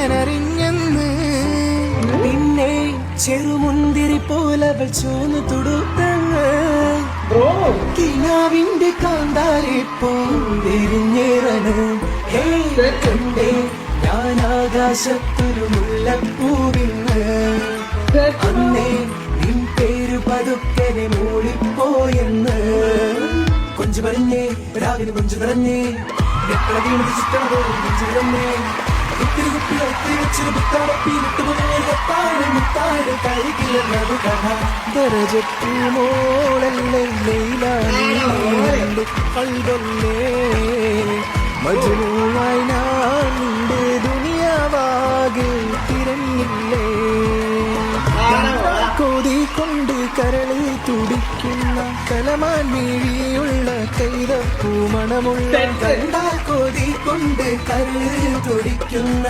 എങ്ങനെ അറിഞ്ഞെന്ന്. പിന്നെ ചെറുമുന്തിരി പോലവൾ ചോന്ന് തുടുത്തങ്ങ് കിനാവിന്റെ കാന്താരെ പോരിഞ്ഞേറണ്. കണ്ടേ ഞാൻ ആകാശത്തൊരു മുല്ലപ്പൂവിന്ന്. അന്നേ നിൻ പേര് പതുക്കനെ മൂളിപ്പോയെന്ന്. കൊഞ്ചു പറഞ്ഞേ രാവിലെ കൊഞ്ചു പറഞ്ഞേ എത്ര വീണത് ചുറ്റണതോ കൊഞ്ചു പറഞ്ഞേ. ഒത്തിരി കുപ്പികൾ ഒത്തിരി വെച്ചൊരു പുത്താടപ്പി വിട്ടുപോയി കഴിക്കില്ലെന്നത് കഥ. ദരജപ്പൂമോളല്ലേ ലൈലാനിന്റെ കൽവല്ലേ. മജ്നൂനായി ഞാൻ നിന്റെ ദുനിയാവാകെ തിരഞ്ഞില്ലേ. കൊതി കൊണ്ട് കരളിൽ തുടിക്കുന്ന കലമാൻ വീഴിയുള്ള കൈതപ്പൂ മണമുള്ള. കണ്ടാൽ കൊതി കൊണ്ട് കരളിൽ തുടിക്കുന്ന